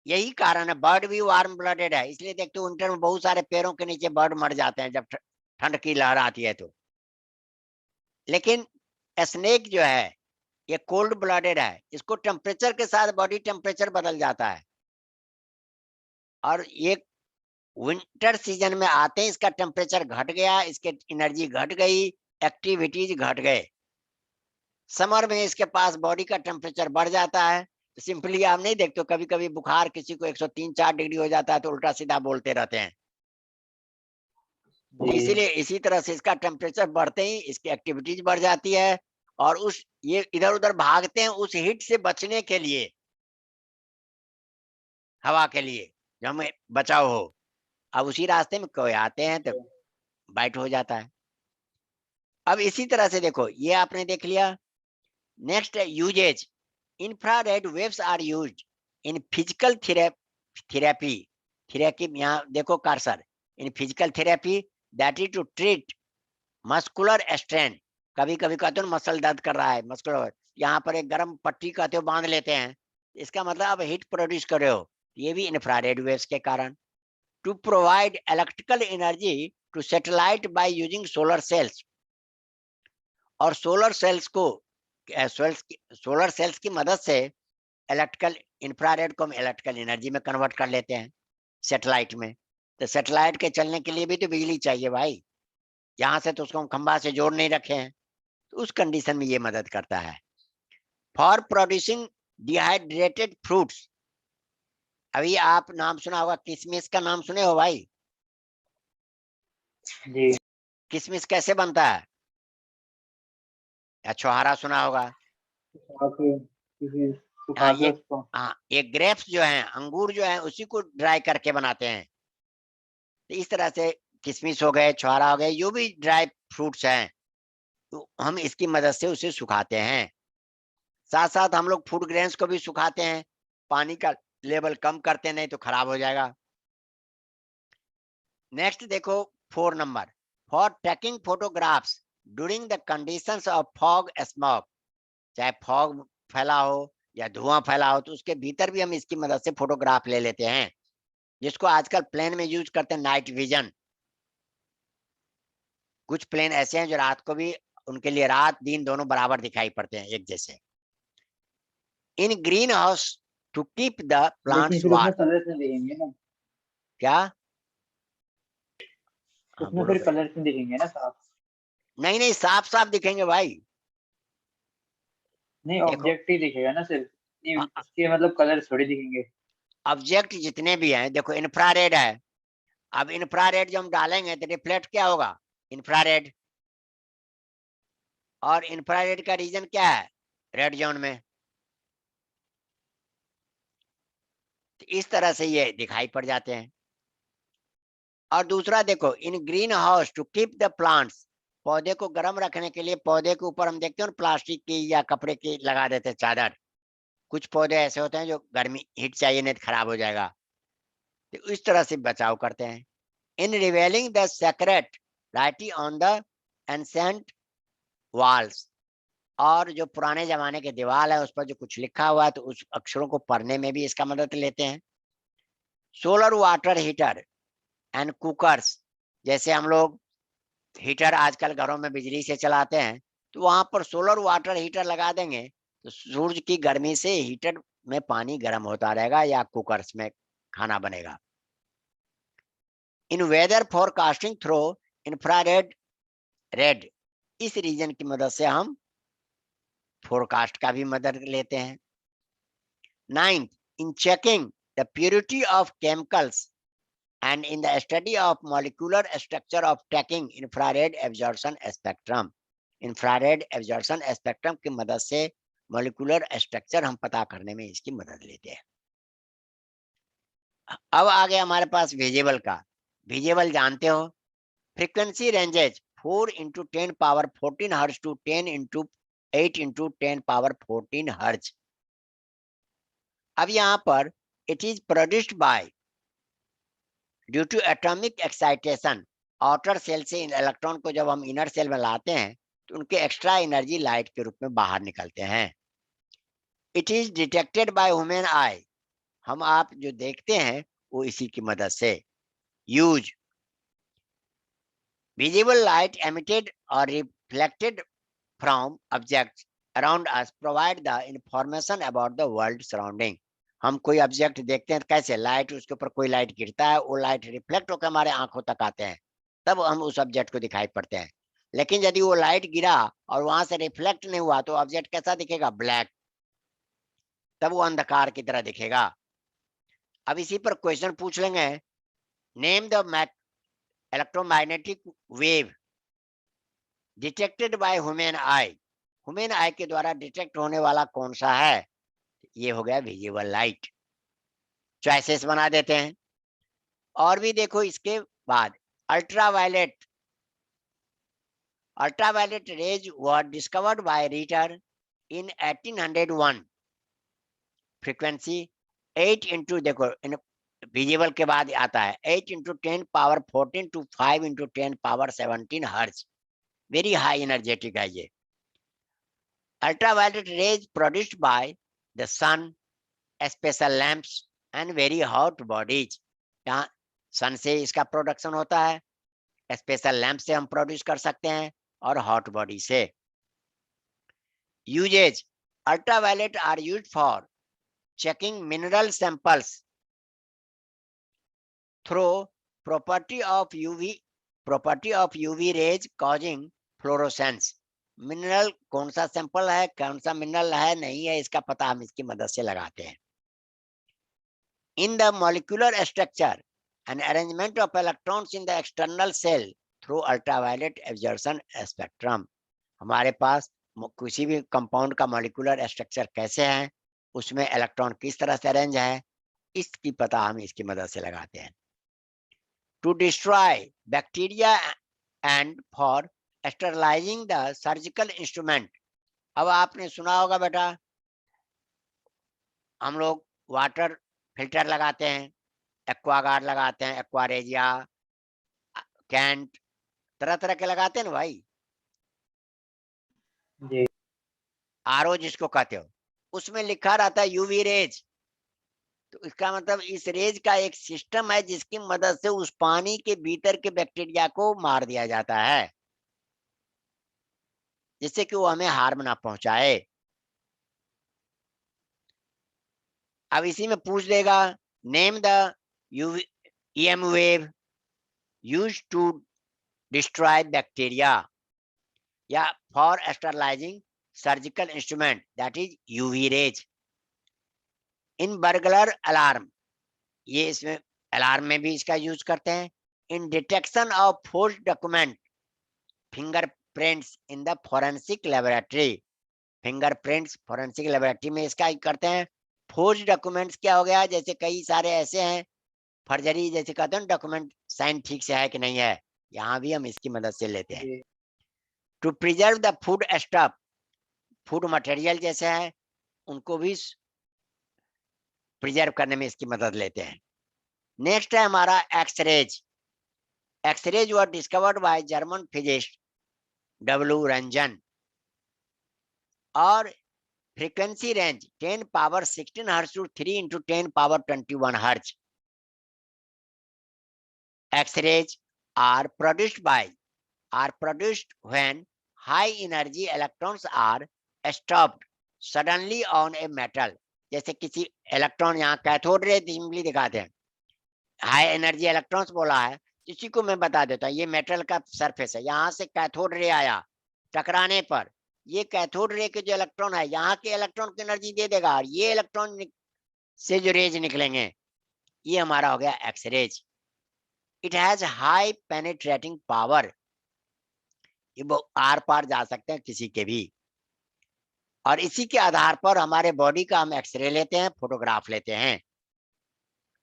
यही कारण है, बर्ड भी वार्म ब्लडेड है, इसलिए देखते हो विंटर में बहुत सारे पेड़ों के नीचे बर्ड मर जाते हैं जब ठंड की लहर आती है तो। लेकिन स्नेक जो है ये कोल्ड ब्लडेड है, इसको टेम्परेचर के साथ बॉडी टेम्परेचर बदल जाता है। और ये विंटर सीजन में आते हैं, इसका टेम्परेचर घट गया, इसके एनर्जी घट गई, एक्टिविटीज घट गए। समर में इसके पास बॉडी का टेम्परेचर बढ़ जाता है, सिंपली आप नहीं देखते, कभी कभी बुखार किसी को 103-4 डिग्री हो जाता है तो उल्टा सीधा बोलते रहते हैं। जी इसीलिए इसी तरह से इसका टेम्परेचर बढ़ते ही इसकी एक्टिविटीज बढ़ जाती है, और उस ये इधर उधर भागते हैं उस हीट से बचने के लिए, हवा के लिए, जो हमें बचाव हो। अब उसी रास्ते में कोई आते हैं तो बाइट हो जाता है। अब इसी तरह से देखो, ये आपने देख लिया। Next uses, infrared waves are used in physical therapy. Therapy यहाँ देखो cursor, in physical therapy that is to treat muscular strain. कभी कभी कहते हो मसल दर्द कर रहा है, मस्कुलर, यहाँ पर एक गर्म पट्टी कहते हो बांध लेते हैं, इसका मतलब आप हीट प्रोड्यूस कर रहे हो, ये भी इंफ्रारेड वेव्स के कारण। To provide electrical energy to satellite by using solar cells, और सोलर सेल्स को सोलर सेल्स की मदद से इलेक्ट्रिकल इंफ्रारेड को हम इलेक्ट्रिकल एनर्जी में कन्वर्ट कर लेते हैं सैटेलाइट में। तो सैटेलाइट के चलने के लिए भी तो बिजली चाहिए भाई, यहाँ से तो उसको हम खंबा से जोड़ नहीं रखे हैं, तो उस कंडीशन में ये मदद करता है। फॉर प्रोड्यूसिंग डिहाइड्रेटेड फ्रूट्स, अभी आप नाम सुना होगा किशमिश का, नाम सुने हो भाई? जी किशमिश कैसे बनता है? या छोहारा सुना होगा? आके किसी हाँ सुखा के ये, उसको। हाँ ये ग्रेप्स जो हैं, अंगूर जो है, उसी को ड्राई करके बनाते हैं। तो इस तरह से किशमिश हो गए, छोहारा हो गए, जो भी ड्राई फ्रूट्स हैं, तो हम इसकी मदद से उसे सुखाते हैं। साथ साथ हम लोग फूड ग्रेन्स को भी सुखाते हैं, पानी का लेवल कम करते, नहीं तो खराब हो जाएगा। नेक्स्ट देखो 4 number, for taking photographs during the conditions of fog smoke. चाहे फॉग फैला हो या धुआं फैला हो, तो उसके भीतर भी हम इसकी मदद से फोटोग्राफ ले लेते हैं, जिसको आजकल प्लेन में यूज करते हैं, नाइट विजन। कुछ प्लेन ऐसे हैं जो रात को भी, उनके लिए रात दिन दोनों बराबर दिखाई पड़ते हैं, एक जैसे। In green house to keep the लेकिन प्लांट्स फिर उसमें वार्म। कलर्स नहीं दिखेंगे ना। क्या? हाँ उसमें बोलो फिर भाई। कलर्स नहीं दिखेंगे ना साफ। नहीं नहीं, साफ साफ दिखेंगे भाई। नहीं, देखो, ऑब्जेक्ट ही दिखेगा ना सिर्फ, नहीं उसके मतलब कलर्स थोड़ी दिखेंगे। ऑब्जेक्ट जितने भी हैं, देखो इंफ्रारेड है, अब इंफ्रारेड जो हम डालेंगे तो रिफ्लेक्ट क्या होगा? इंफ्रारेड। और इंफ्रारेड का रीजन क्या है? रेड जोन में। तो इस तरह से ये दिखाई पड़ जाते हैं। और दूसरा देखो, in green house to keep the plants, पौधे को गर्म रखने के लिए पौधे के ऊपर हम देखते हैं प्लास्टिक की या कपड़े की लगा देते हैं चादर। कुछ पौधे ऐसे होते हैं जो गर्मी हीट चाहिए नहीं तो खराब हो जाएगा, तो इस तरह से बचाव करते हैं। In revealing the secret writing on the ancient walls, और जो पुराने जमाने के दीवार है उस पर जो कुछ लिखा हुआ है, तो उस अक्षरों को पढ़ने में भी इसका मदद लेते हैं। Solar water heater and cookers, जैसे हम लोग हीटर आजकल घरों में बिजली से चलाते हैं, तो वहां पर सोलर वाटर हीटर लगा देंगे, तो सूरज की गर्मी से हीटर में पानी गर्म होता रहेगा या कुकर्स में खाना बनेगा। In weather forecasting through infrared red, इस रीजन की मदद से हम फोरकास्ट का भी मदद लेते हैं। Ninth, in checking the purity of chemicals and in the study of molecular structure of taking infrared absorption spectrum, infrared absorption spectrum की मदद से मॉलिक्यूलर स्ट्रक्चर हम पता करने में इसकी मदद लेते हैं। अब आ गया हमारे पास विजिबल का। विजिबल जानते हो, फ्रीक्वेंसी रेंजेज 4 इंटू 10 पावर 14 हर्ज टू 10 इंटू 8 इंटू 10 पावर 14 हर्ज। अब यहाँ पर it is produced by due to atomic excitation, outer shell से इन इलेक्ट्रॉन को जब हम इनर सेल में लाते हैं, तो उनके एक्स्ट्रा एनर्जी लाइट के रूप में बाहर निकलते हैं। It is detected by human आई, हम आप जो देखते हैं वो इसी की मदद से। यूज, विजिबल लाइट एमिटेड और reflected from objects around us provide the information about the world surrounding. हम कोई ऑब्जेक्ट देखते हैं, कैसे लाइट, उसके ऊपर कोई लाइट गिरता है, वो लाइट रिफ्लेक्ट होकर हमारे आंखों तक आते हैं, तब हम उस ऑब्जेक्ट को दिखाई पड़ते हैं। लेकिन यदि वो लाइट गिरा और वहां से रिफ्लेक्ट नहीं हुआ, तो ऑब्जेक्ट कैसा दिखेगा? ब्लैक। तब वो अंधकार की तरह दिखेगा। अब इसी पर क्वेश्चन पूछ लेंगे, name the electromagnetic wave detected by human I. Human आई के द्वारा डिटेक्ट होने वाला कौन सा है? ये हो गया विजिबल लाइट। चॉइसेस बना देते हैं। और भी देखो इसके बाद, ultraviolet ultraviolet rays were discovered by Ritter in 1801। Frequency 8 into, देखो विजिबल के बाद आता है 8 into 10 power 14 to 5 into 10 power 17 hertz. Very high energetic है ये। Ultraviolet rays produced by the sun, special lamps and very hot bodies. यहाँ सन से इसका प्रोडक्शन होता है, स्पेशल लैंप से हम प्रोड्यूस कर सकते हैं, और हॉट बॉडी से। Uses, ultraviolet are used for checking mineral samples through property of UV rays causing fluorescence। Mineral कौन सा सैंपल है, कौन सा मिनरल है नहीं है, इसका पता हम इसकी मदद से लगाते हैं। In the molecular structure and arrangement of electrons in the external shell through ultraviolet absorption spectrum. हमारे पास किसी भी कंपाउंड का मॉलिक्यूलर स्ट्रक्चर कैसे है, उसमें इलेक्ट्रॉन किस तरह से अरेंज है, इसकी पता हम इसकी मदद से लगाते हैं। To destroy bacteria and for sterilising the surgical instrument. अब आपने सुना होगा बेटा, हम लोग वाटर फिल्टर लगाते हैं, एक्वागार्ड लगाते हैं, एक्वारेजिया, कैंट, तरह तरह के लगाते हैं ना भाई। जी। आरओ जिसको कहते हो, उसमें लिखा रहता है यूवी रेज। तो इसका मतलब इस रेज का एक सिस्टम है जिसकी मदद से उस पानी के भीतर के बैक्टीरिया को मार दिया जाता है, जिससे कि वो हमें हार्म ना पहुंचाए। अब इसी में पूछ लेगा, name the UV EM wave used to destroy bacteria या for sterilising surgical instrument, that is UV rays. In burglar alarm, ये इसमें अलार्म में भी इसका यूज करते हैं। In detection of forced document, fingerprints in the forensic laboratory. Fingerprints forensic laboratory में इसका करते हैं। फोर्ज डॉक्यूमेंट्स क्या हो गया, जैसे कई सारे ऐसे हैं फर्जरी, जैसे कहते हैं डॉक्यूमेंट साइन ठीक से है कि नहीं है, यहाँ भी हम इसकी मदद से लेते हैं। To preserve the food stuff, food material जैसे है उनको भी प्रिजर्व करने में इसकी मदद लेते हैं। नेक्स्ट है हमारा X rays. X rays were discovered by German physicist W Roentgen, और frequency range 10 power 16 hertz to 3 into 10 power 21 hertz. X-rays are produced when high energy electrons are stopped suddenly on a metal। जैसे किसी इलेक्ट्रॉन, यहाँ कैथोड रे सिंपली दिखाते हैं, हाई एनर्जी इलेक्ट्रॉन्स बोला है, इसी को मैं बता देता हूँ। ये मेटल का सरफेस है, यहाँ से कैथोड रे आया, टकराने पर ये कैथोड रे के जो इलेक्ट्रॉन है, यहाँ के इलेक्ट्रॉन की एनर्जी दे देगा, और ये इलेक्ट्रॉन से जो रेज निकलेंगे, ये हमारा हो गया X rays. It has high penetrating power, ये आर पार जा सकते हैं किसी के भी। और इसी के आधार पर हमारे बॉडी का हम एक्सरे लेते हैं, फोटोग्राफ लेते हैं।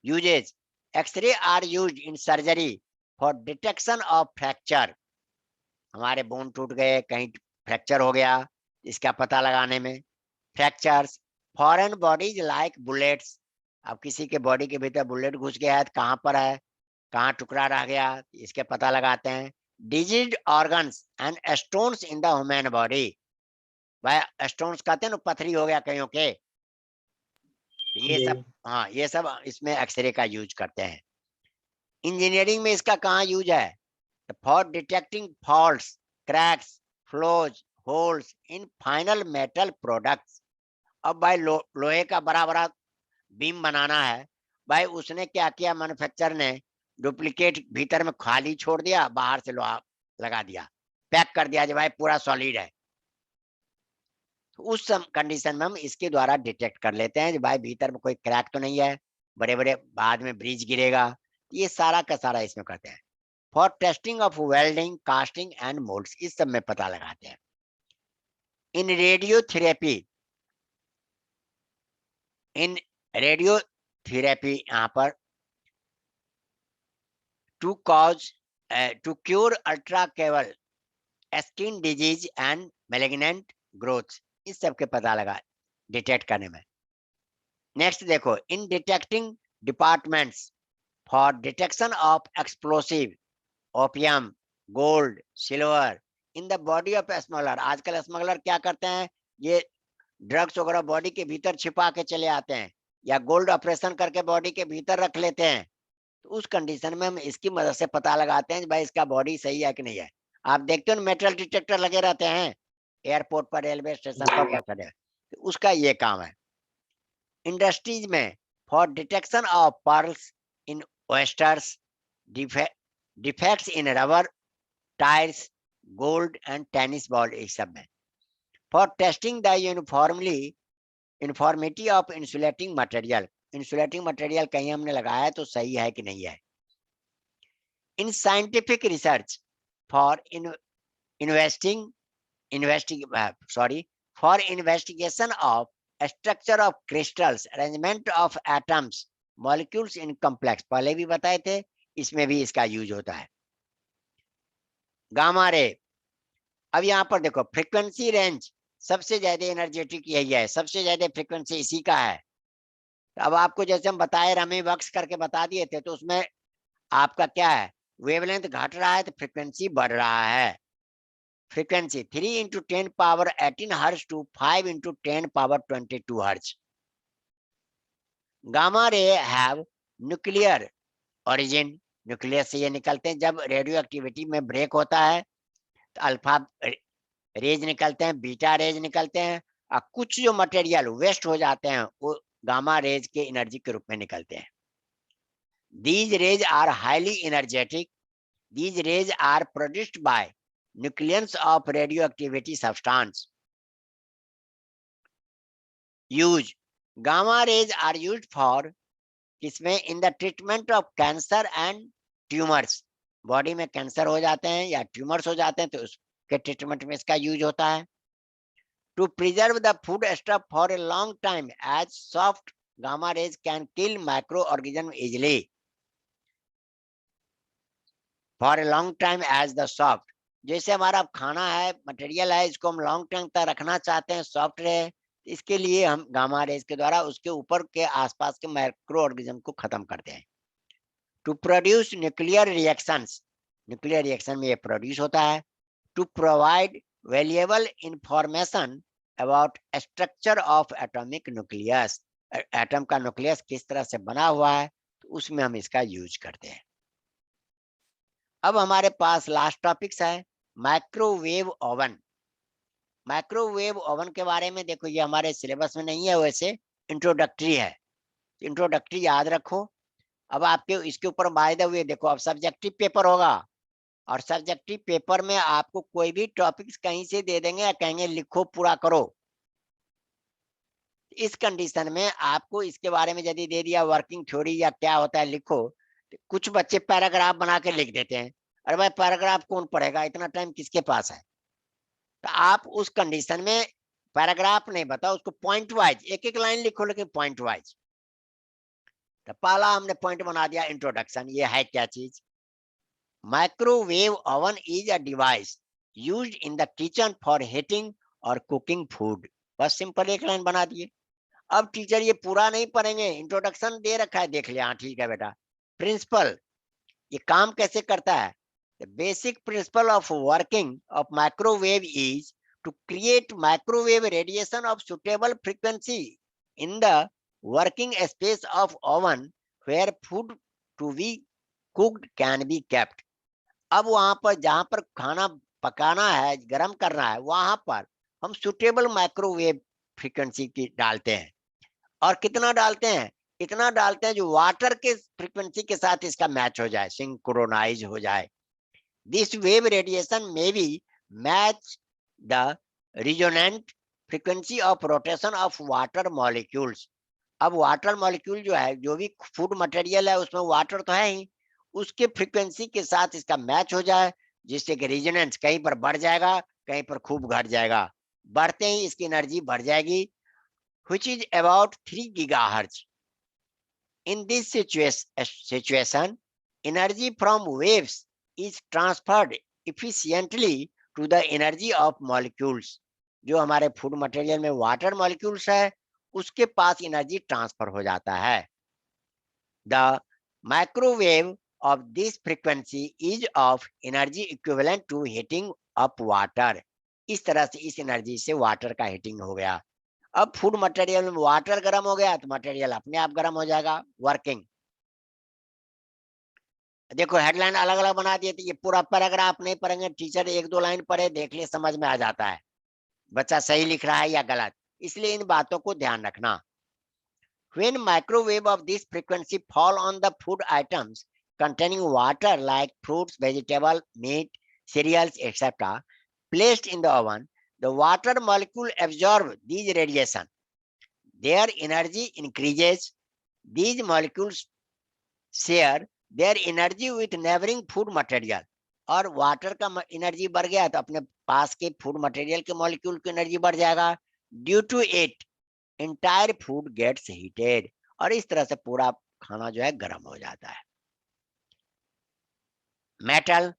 Uses, X ray are used in surgery for detection of fracture. हमारे बोन टूट गए, कहीं फ्रैक्चर हो गया, इसका पता लगाने में। Fractures, foreign bodies like bullets. अब किसी के बॉडी के भीतर बुलेट घुस गया है तो कहाँ पर है, कहाँ टुकड़ा रह गया, इसके पता लगाते हैं। Diseased organs and stones in the human body. भाई स्टोन्स कहते हैं ना, पथरी हो गया कईयों के, ये सब, हाँ ये सब इसमें एक्सरे का यूज करते हैं। इंजीनियरिंग में इसका कहाँ यूज है, for detecting faults, cracks, flows, holes in final metal products. अब भाई लोहे का बड़ा बड़ा बीम बनाना है, भाई उसने क्या किया, मैन्युफैक्चरर ने डुप्लीकेट भीतर में खाली छोड़ दिया, बाहर से लोहा लगा दिया, पैक कर दिया, जो भाई पूरा सॉलिड है। तो उस कंडीशन में हम इसके द्वारा डिटेक्ट कर लेते हैं कि भाई भीतर में कोई क्रैक तो नहीं है, बड़े बड़े बाद में ब्रिज गिरेगा, ये सारा का सारा इसमें करते हैं। For testing of welding, casting and moulds, इस सब में पता लगाते हैं। इन रेडियोथेरेपी, इन रेडियोथेरेपी यहाँ पर to cause to cure ultra केवल skin disease and malignant growth, इस सब के पता लगा डिटेक्ट करने में। नेक्स्ट देखो, in detecting departments for detection of explosive, opium, gold, silver in the body of smuggler. आजकल स्मगलर क्या करते हैं, ये ड्रग्स वगैरह बॉडी के भीतर छिपा के चले आते हैं, या गोल्ड ऑपरेशन करके बॉडी के भीतर रख लेते हैं। तो उस कंडीशन में हम इसकी मदद से पता लगाते हैं भाई इसका बॉडी सही है कि नहीं है। आप देखते हो मेटल डिटेक्टर लगे रहते हैं एयरपोर्ट पर, रेलवे स्टेशन पर, पकड़े, तो उसका ये काम है। इंडस्ट्रीज में for detection of pearls in oysters, defects in rubber tyres, gold and tennis ball, इस सब में। For testing the uniformity of insulating material, insulating material कहीं हमने लगाया है तो सही है कि नहीं है। In scientific research for investigation of structure of crystals, arrangement of atoms, molecules in complex, पहले भी बताए थे, इसमें भी इसका यूज होता है। गामा रे, अब यहाँ पर देखो फ्रीक्वेंसी रेंज सबसे ज्यादा एनर्जेटिक यही है, सबसे ज्यादा फ्रीक्वेंसी इसी का है। अब आपको जैसे हम बताए रमी बक्स करके बता दिए थे, तो उसमें आपका क्या है, वेवलेंथ घट रहा है तो फ्रीक्वेंसी बढ़ रहा है। Frequency 3 into 10 power 18 hertz to 5 into 10 power 22 hertz. Gamma ray have nuclear origin, nucleus से ये निकलते हैं। जब रेडियो एक्टिविटी में ब्रेक होता है तो अल्फा रेज निकलते हैं, बीटा रेज निकलते हैं, और कुछ जो मटेरियल वेस्ट हो जाते हैं वो गामा रेज के एनर्जी के रूप में निकलते हैं। These rays are highly energetic. These rays are produced by nucleons of radioactivity substance. Use gamma rays are used for किसमें, in the treatment of cancer and tumors. Body में कैंसर हो जाते हैं या ट्यूमर्स हो जाते हैं तो उसके ट्रीटमेंट में इसका यूज होता है। To preserve the food stuff for a long time, as soft gamma rays can kill microorganisms easily. For a long time as the soft, जैसे हमारा खाना है, मटेरियल है, इसको हम लॉन्ग टाइम तक रखना चाहते हैं, सॉफ्ट रहे, इसके लिए हम गामा रेज के द्वारा उसके ऊपर के आसपास के माइक्रो ऑर्गेनिज्म को खत्म करते हैं। To produce nuclear reactions, nuclear reaction में ये प्रोड्यूस होता है। To provide valuable information about structure of atomic nucleus, atom का न्यूक्लियस किस तरह से बना हुआ है, तो उसमें हम इसका यूज करते हैं। अब हमारे पास लास्ट टॉपिक्स है माइक्रोवेव ओवन। माइक्रोवेव ओवन के बारे में देखो, ये हमारे सिलेबस में नहीं है, वैसे इंट्रोडक्टरी है, इंट्रोडक्टरी याद रखो। अब आपके इसके ऊपर बाय द वे देखो, अब सब्जेक्टिव पेपर होगा, और सब्जेक्टिव पेपर में आपको कोई भी टॉपिक्स कहीं से दे देंगे या कहेंगे लिखो पूरा करो। इस कंडीशन में आपको इसके बारे में यदि दे दिया वर्किंग थ्योरी या क्या होता है लिखो, तो कुछ बच्चे पैराग्राफ बना के लिख देते हैं। अरे भाई पैराग्राफ कौन पढ़ेगा, इतना टाइम किसके पास है। तो आप उस कंडीशन में पैराग्राफ नहीं बताओ, उसको पॉइंट वाइज एक एक लाइन लिखो, लेकिन पॉइंट वाइज। तो पहला हमने पॉइंट बना दिया इंट्रोडक्शन, ये है क्या चीज। Microwave oven is a device used in the kitchen for heating और कुकिंग फूड। बस सिंपल एक लाइन बना दिए। अब टीचर ये पूरा नहीं पढ़ेंगे, इंट्रोडक्शन दे रखा है, देख लिया, हाँ ठीक है बेटा। प्रिंसिपल, ये काम कैसे करता है। The basic principle of working of microwave is to create microwave radiation of suitable frequency in the working space of oven where food to be cooked can be kept. अब वहां पर जहां पर खाना पकाना है, गर्म करना है, वहां पर हम सुटेबल माइक्रोवेव फ्रीक्वेंसी की डालते हैं। और कितना डालते हैं, इतना डालते हैं जो वाटर के फ्रीक्वेंसी के साथ इसका मैच हो जाए, सिंक्रोनाइज हो जाए। This wave radiation may be match the resonant frequency of rotation of water molecules. अब वाटर मॉलिक्यूल जो है, जो भी फूड मटेरियल है उसमें वाटर तो है ही, उसके फ्रीक्वेंसी के साथ इसका मैच हो जाए, जिससे कि रेजोनेंस कहीं पर बढ़ जाएगा, कहीं पर खूब घट जाएगा। बढ़ते ही इसकी एनर्जी बढ़ जाएगी, which is about 3 gigahertz. In this situation, energy from waves is transferred efficiently to the energy of molecules. जो हमारे फूड मटेरियल में वाटर मॉलिक्यूल्स है, उसके पास एनर्जी ट्रांसफर हो जाता है। The microwave of this frequency is of energy equivalent to heating up water. इस तरह से इस एनर्जी से वाटर का हीटिंग हो गया। अब फूड मटेरियल में वाटर गर्म हो गया तो मटेरियल अपने आप गर्म हो जाएगा। वर्किंग देखो, हेडलाइन अलग अलग बना दिए, तो ये पूरा पैराग्राफ नहीं पढ़ेंगे, टीचर एक दो लाइन पढ़े देख लिए, समझ में आ जाता है बच्चा सही लिख रहा है या गलत, इसलिए इन बातों को ध्यान रखना। When microwave of this frequency fall on the food items containing water like fruits, vegetable, meat, cereals, etc., placed in the oven, the water molecule absorb these radiation. Their energy increases. These molecules share their energy with neighboring food material. और वाटर का एनर्जी बढ़ गया तो अपने पास के फूड मटेरियल के मॉलिक्यूल की एनर्जी बढ़ जाएगा। Due to it entire food gets heated, और इस तरह से पूरा खाना जो है गर्म हो जाता है। Metal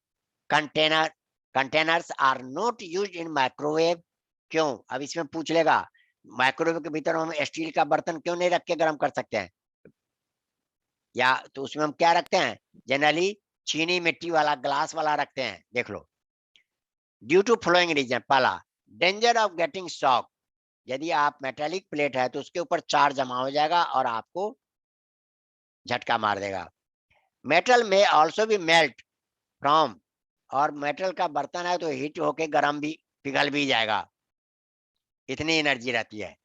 containers are not used in microwave. क्यों? अब इसमें पूछ लेगा, माइक्रोवेव के भीतर हम स्टील का बर्तन क्यों नहीं रख के गर्म कर सकते हैं? या तो उसमें हम क्या रखते हैं? जनरली चीनी मिट्टी वाला ग्लास वाला रखते हैं। देख लो, ड्यू टू फ्लोइंग रीजन। पहला, डेंजर ऑफ गेटिंग शॉक। यदि आप मेटालिक प्लेट है तो उसके ऊपर चार्ज जमा हो जाएगा और आपको झटका मार देगा। मेटल में ऑल्सो भी मेल्ट फ्रॉम, और मेटल का बर्तन है तो हीट होके गर्म भी, पिघल भी जाएगा, इतनी एनर्जी रहती है।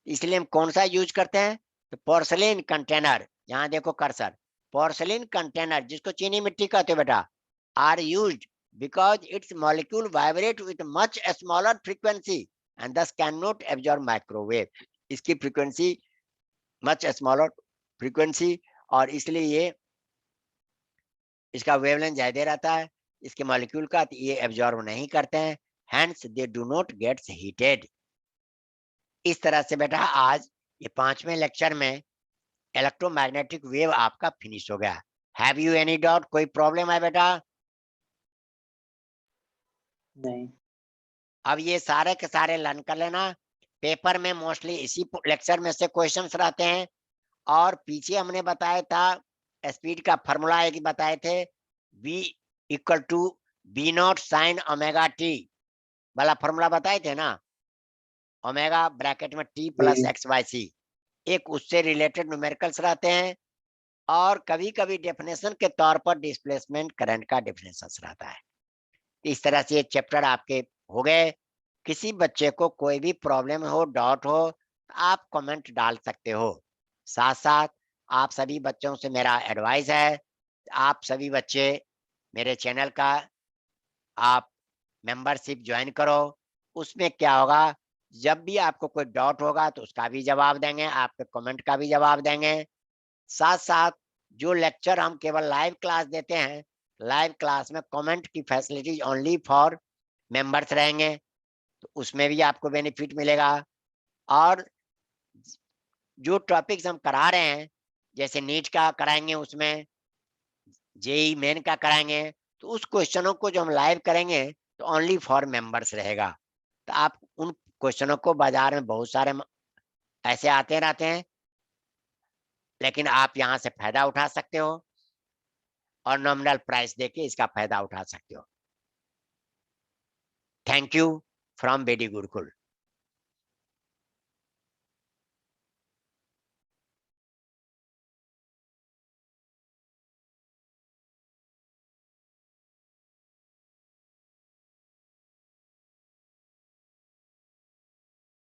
इसलिए हम कौन सा यूज करते हैं? तो पोर्सलिन कंटेनर, यहाँ देखो कर्सर, पोर्सलिन कंटेनर जिसको चीनी मिट्टी कहते हो बेटा, are used because its molecule vibrate with much smaller frequency and this can not absorb microwave. इसकी फ्रीक्वेंसी मच स्मॉलर फ्रीक्वेंसी, और इसलिए ये इसका वेवलेंथ ज्यादा रहता है इसके मॉलिक्यूल का, तो ये एब्जॉर्ब नहीं करते हैं, hence they do not gets heated. इस तरह से बेटा आज ये 5वें लेक्चर में इलेक्ट्रोमैग्नेटिक वेव आपका फिनिश हो गया। Have you any doubt? कोई प्रॉब्लम है बेटा? नहीं। अब ये सारे के सारे लर्न कर लेना। पेपर में मोस्टली इसी लेक्चर में से क्वेश्चंस रहते हैं, और पीछे हमने बताया था स्पीड का फॉर्मूला एक बताए थे, v equal to b nought sine omega t वाला फॉर्मूला बताए थे ना, ओमेगा ब्रैकेट में t plus x y c, एक उससे रिलेटेड न्यूमेरिकल्स रहते हैं, और कभी कभी डेफिनेशन के तौर पर डिस्प्लेसमेंट करंट का डेफिनेशन रहता है। इस तरह से ये चैप्टर आपके हो गए। किसी बच्चे को कोई भी प्रॉब्लम हो, डाउट हो, आप कमेंट डाल सकते हो। साथ साथ आप सभी बच्चों से मेरा एडवाइस है, आप सभी बच्चे मेरे चैनल का आप मेंबरशिप ज्वाइन करो। उसमें क्या होगा, जब भी आपको कोई डाउट होगा तो उसका भी जवाब देंगे, आपके कमेंट का भी जवाब देंगे। साथ साथ जो लेक्चर हम केवल लाइव क्लास देते हैं, लाइव क्लास में कमेंट की फैसिलिटीज ओनली फॉर मेंबर्स रहेंगे, तो उसमें भी आपको बेनिफिट मिलेगा। और जो टॉपिक्स हम करा रहे हैं, जैसे नीट का कराएंगे, उसमें जेई मेन का कराएंगे, तो उस क्वेश्चनों को जो हम लाइव करेंगे तो ओनली फॉर मेंबर्स रहेगा। तो आप उन क्वेश्चनों को, बाजार में बहुत सारे ऐसे आते रहते हैं, लेकिन आप यहाँ से फायदा उठा सकते हो और नॉमिनल प्राइस देके इसका फायदा उठा सकते हो। Thank you from Bedi Gurukul.